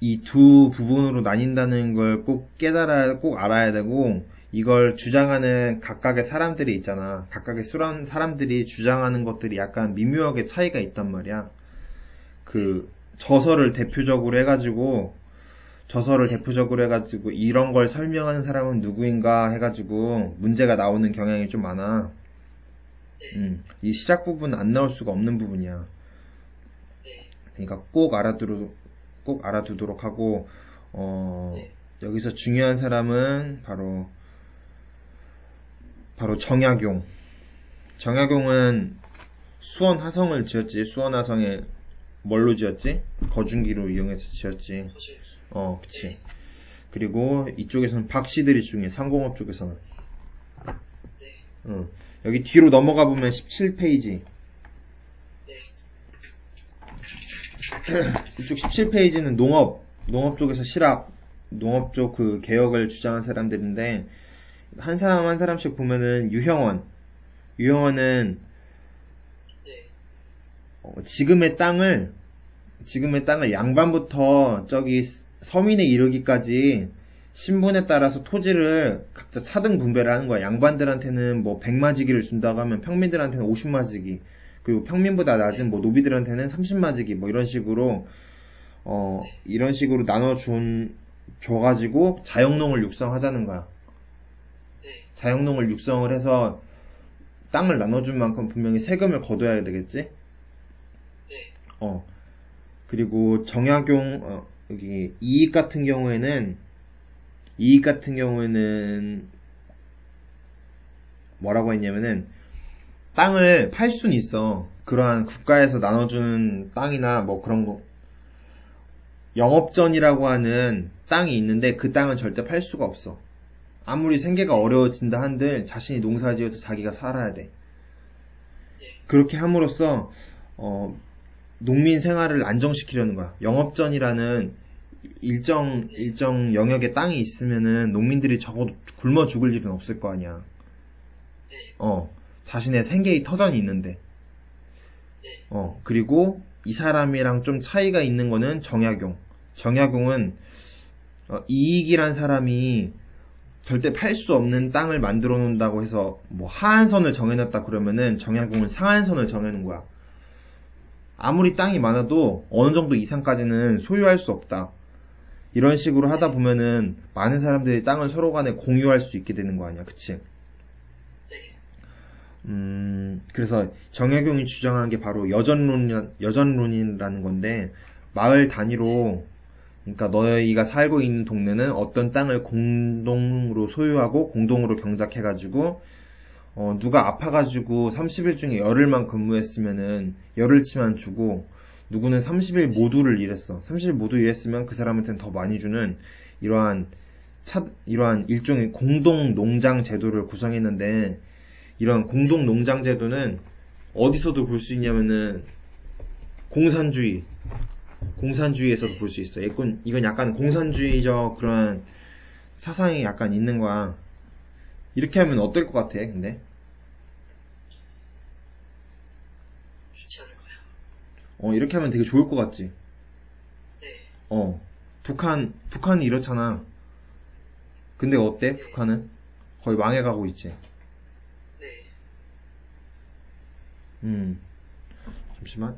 S1: 이 두 부분으로 나뉜다는 걸 꼭 알아야 되고, 이걸 주장하는 각각의 사람들이 있잖아. 각각의 사람들이 주장하는 것들이 약간 미묘하게 차이가 있단 말이야. 저서를 대표적으로 해가지고 이런 걸 설명하는 사람은 누구인가 해가지고 문제가 나오는 경향이 좀 많아. 이 시작 부분은 안 나올 수가 없는 부분이야. 그러니까 꼭 알아두도록 하고, 여기서 중요한 사람은 바로 정약용. 정약용은 수원 화성을 지었지. 수원 화성에 뭘로 지었지? 거중기로 이용해서 지었지. 그치. 그리고 이쪽에서는 박씨들이 중요해. 상공업 쪽에서는. 여기 뒤로 넘어가 보면 17페이지. 이쪽 17페이지는 농업 쪽에서 농업 쪽 그 개혁을 주장한 사람들인데, 한 사람씩 보면은 유형원은 지금의 땅을 양반부터 저기 서민에 이르기까지 신분에 따라서 토지를 각자 차등 분배를 하는 거야. 양반들한테는 뭐 100마지기를 준다고 하면 평민들한테는 50마지기, 그리고 평민보다 낮은 뭐 노비들한테는 30마지기, 뭐 이런 식으로 줘가지고 자영농을 육성하자는 거야. 자영농을 육성을 해서 땅을 나눠준 만큼 분명히 세금을 거둬야 되겠지? 그리고 여기 이익 같은 경우에는 뭐라고 했냐면은, 땅을 팔 수는 있어. 그러한 국가에서 나눠주는 땅이나 뭐 그런 거, 영업전이라고 하는 땅이 있는데 그 땅은 절대 팔 수가 없어. 아무리 생계가 어려워진다 한들 자신이 농사지어서 자기가 살아야 돼. 그렇게 함으로써 농민 생활을 안정시키려는 거야. 영업전이라는 일정 영역의 땅이 있으면은 농민들이 적어도 굶어 죽을 일은 없을 거 아니야. 자신의 생계의 터전이 있는데. 그리고 이 사람이랑 좀 차이가 있는 거는 정약용은 이익이란 사람이 절대 팔 수 없는 땅을 만들어 놓는다고 해서 뭐 하한선을 정해놨다 그러면은, 정약용은 상한선을 정해놓은 거야. 아무리 땅이 많아도 어느 정도 이상까지는 소유할 수 없다. 이런 식으로 하다 보면은 많은 사람들이 땅을 서로 간에 공유할 수 있게 되는 거 아니야. 그치? 그래서 정약용이 주장하는 게 바로 여전론이라는 건데, 마을 단위로, 그러니까 너희가 살고 있는 동네는 어떤 땅을 공동으로 소유하고 공동으로 경작해가지고, 누가 아파가지고 30일 중에 열흘만 근무했으면은 열흘치만 주고, 누구는 30일 모두를 일했어. 30일 모두 일했으면 그 사람한테는 더 많이 주는 이러한 일종의 공동 농장 제도를 구성했는데, 이런 공동 농장 제도는 어디서도 볼 수 있냐면은 공산주의에서도 볼 수 있어. 이건 약간 공산주의적 그런 사상이 약간 있는 거야. 이렇게 하면 어떨 것 같아, 근데?
S2: 좋지 않을까요?
S1: 이렇게 하면 되게 좋을 것 같지?
S2: 네.
S1: 북한이 이렇잖아. 근데 어때, 북한은? 거의 망해가고 있지.
S2: 네.
S1: 잠시만.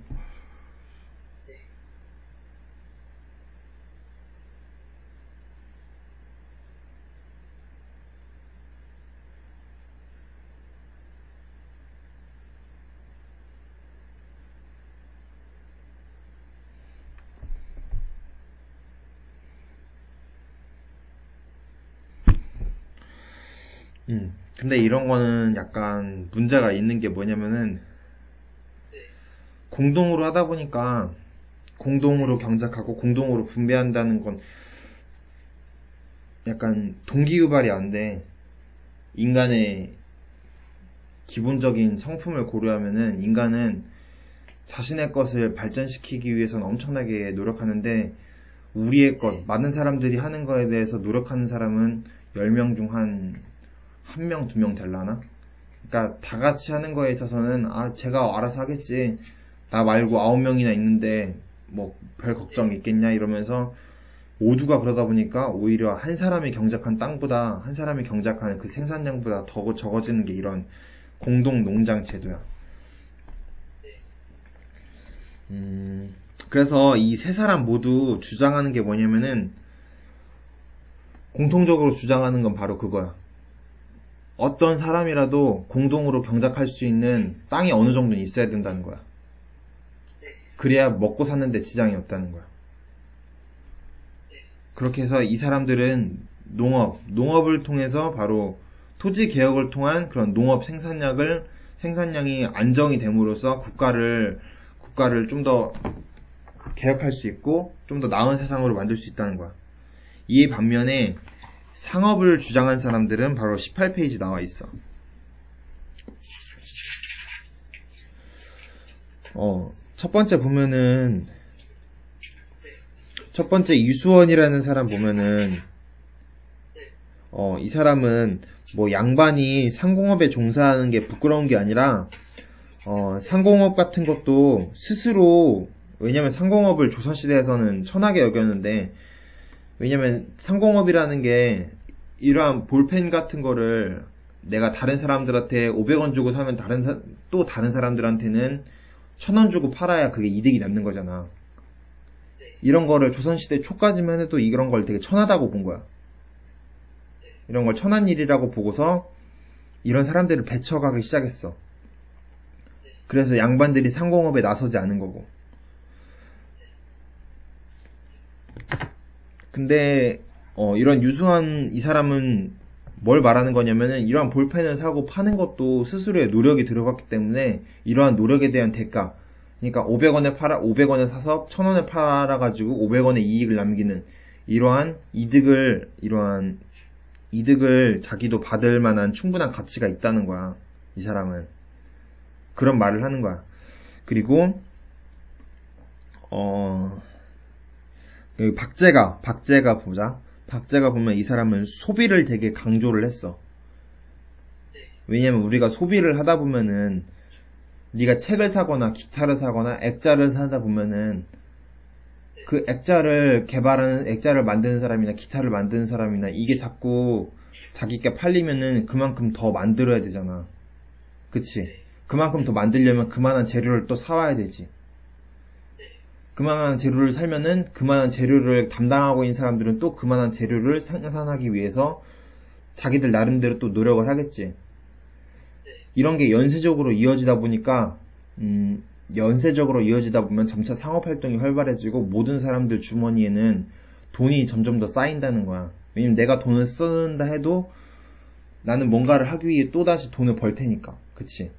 S1: 근데 이런 거는 약간 문제가 있는 게 뭐냐면은,
S2: 네.
S1: 공동으로 하다 보니까, 공동으로 경작하고 공동으로 분배한다는 건 약간 동기유발이 안 돼. 인간의 기본적인 성품을 고려하면은 인간은 자신의 것을 발전시키기 위해서는 엄청나게 노력하는데 우리의 것, 많은 사람들이 하는 거에 대해서 노력하는 사람은 10명 중 한 1명, 2명 될라나? 그러니까 다 같이 하는 거에 있어서는 제가 알아서 하겠지. 나 말고 9명이나 있는데 뭐 별 걱정 있겠냐 이러면서 모두가 그러다 보니까 오히려 한 사람이 경작한 땅보다 한 사람이 경작하는 그 생산량보다 더 적어지는 게 이런 공동 농장 제도야. 그래서 이 세 사람 모두 주장하는 게 뭐냐면은 공통적으로 주장하는 건 바로 그거야. 어떤 사람이라도 공동으로 경작할 수 있는 땅이 어느 정도는 있어야 된다는 거야. 그래야 먹고 사는데 지장이 없다는 거야. 그렇게 해서 이 사람들은 농업을 통해서 바로 토지 개혁을 통한 그런 농업 생산량이 안정이 됨으로써 국가를 좀 더 개혁할 수 있고 좀 더 나은 세상으로 만들 수 있다는 거야. 이에 반면에 상업을 주장한 사람들은 바로 18페이지 나와 있어. 첫 번째 유수원이라는 사람 보면은 이 사람은 뭐 양반이 상공업에 종사하는 게 부끄러운 게 아니라 상공업 같은 것도 스스로 왜냐면 상공업을 조선시대에서는 천하게 여겼는데 왜냐면 상공업이라는 게 이러한 볼펜 같은 거를 내가 다른 사람들한테 500원 주고 사면 또 다른 사람들한테는 1000원 주고 팔아야 그게 이득이 남는 거잖아. 이런 거를 조선시대 초까지만 해도 이런 걸 되게 천하다고 본 거야. 이런 걸 천한 일이라고 보고서 이런 사람들을 배척하기 시작했어. 그래서 양반들이 상공업에 나서지 않은 거고. 근데 이런 유수한 이 사람은 뭘 말하는 거냐면은 이러한 볼펜을 사고 파는 것도 스스로의 노력이 들어갔기 때문에 이러한 노력에 대한 대가 그러니까 500원에 사서 1000원에 팔아가지고 500원의 이익을 남기는 이러한 이득을 자기도 받을 만한 충분한 가치가 있다는 거야. 이 사람은. 그런 말을 하는 거야. 그리고, 여기 박제가 보자. 박제가 보면 이 사람은 소비를 되게 강조를 했어. 왜냐면 우리가 소비를 하다 보면은 네가 책을 사거나 기타를 사거나 액자를 사다 보면은 그 액자를 만드는 사람이나 기타를 만드는 사람이나 이게 자꾸 자기가 팔리면은 그만큼 더 만들어야 되잖아. 그치? 그만큼 더 만들려면 그만한 재료를 또 사와야 되지. 그만한 재료를 살면은 그만한 재료를 담당하고 있는 사람들은 또 그만한 재료를 생산하기 위해서 자기들 나름대로 또 노력을 하겠지. 이런 게 연쇄적으로 이어지다 보면 점차 상업활동이 활발해지고 모든 사람들 주머니에는 돈이 점점 더 쌓인다는 거야. 왜냐면 내가 돈을 쓴다 해도 나는 뭔가를 하기 위해 또다시 돈을 벌 테니까. 그치?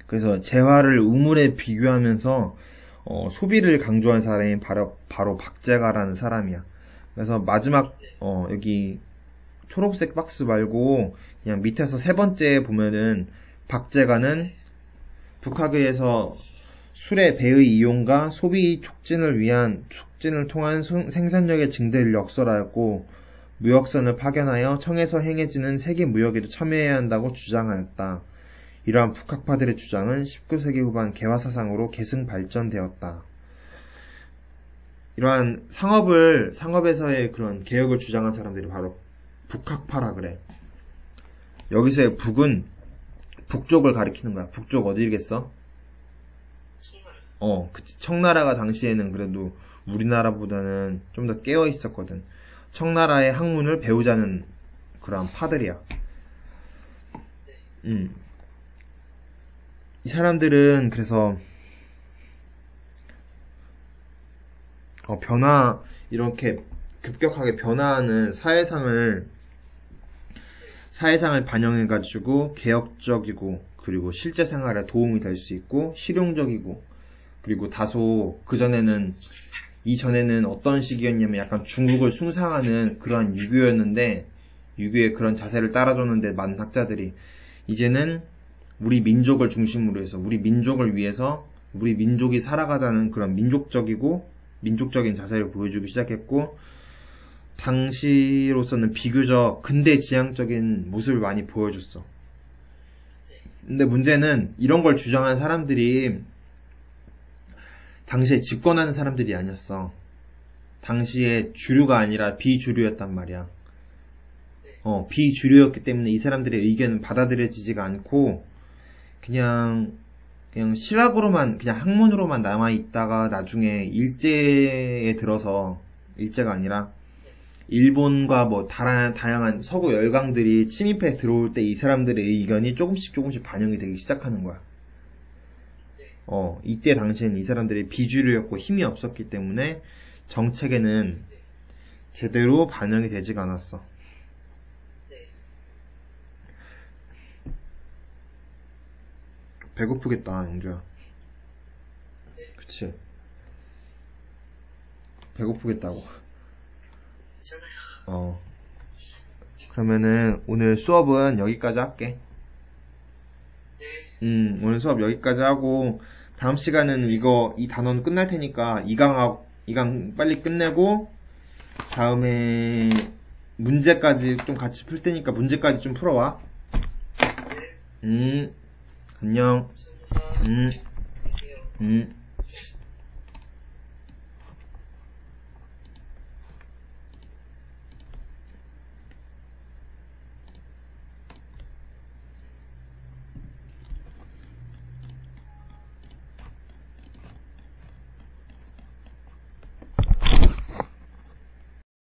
S1: 그래서 재화를 우물에 비교하면서 소비를 강조한 사람이 바로 박제가라는 사람이야. 그래서 마지막 여기 초록색 박스 말고 그냥 밑에서 세 번째 보면은 박제가는 북학의에서 술의 배의 이용과 소비 촉진을 통한 생산력의 증대를 역설하였고 무역선을 파견하여 청에서 행해지는 세계 무역에도 참여해야 한다고 주장하였다. 이러한 북학파들의 주장은 19세기 후반 개화사상으로 계승 발전되었다. 이러한 상업에서의 그런 개혁을 주장한 사람들이 바로 북학파라 그래. 여기서의 북은 북쪽을 가리키는 거야. 북쪽 어디겠어? 그치. 청나라가 당시에는 그래도 우리나라보다는 좀 더 깨어 있었거든. 청나라의 학문을 배우자는 그런 파들이야. 이 사람들은 그래서 이렇게 급격하게 변화하는 사회상을 사회상을 반영해가지고 개혁적이고 그리고 실제 생활에 도움이 될 수 있고 실용적이고 그리고 다소 이전에는 어떤 시기였냐면 약간 중국을 숭상하는 그러한 유교였는데 유교의 그런 자세를 따라줬는데 많은 학자들이 이제는 우리 민족을 중심으로 해서 우리 민족을 위해서 우리 민족이 살아가자는 그런 민족적인 자세를 보여주기 시작했고 당시로서는 비교적 근대지향적인 모습을 많이 보여줬어. 근데 문제는 이런 걸 주장하는 사람들이 당시에 집권하는 사람들이 아니었어. 당시에 주류가 아니라 비주류였단 말이야. 비주류였기 때문에 이 사람들의 의견은 받아들여지지가 않고 그냥 실학으로만 그냥 학문으로만 남아있다가 나중에 일제에 들어서 일제가 아니라 일본과 뭐 다양한 서구 열강들이 침입해 들어올 때 이 사람들의 의견이 조금씩 반영이 되기 시작하는 거야. 이때 당시에는 이 사람들이 비주류였고 힘이 없었기 때문에 정책에는 제대로 반영이 되지가 않았어. 배고프겠다, 영주야. 그치? 배고프겠다고. 그러면은 오늘 수업은 여기까지 할게. 오늘 수업 여기까지 하고 다음 시간은 이 단원 끝날 테니까 2강 빨리 끝내고 다음에 문제까지 좀 같이 풀 테니까 문제까지 좀 풀어와. 안녕.
S2: 감사합니다. 안녕히 계세요.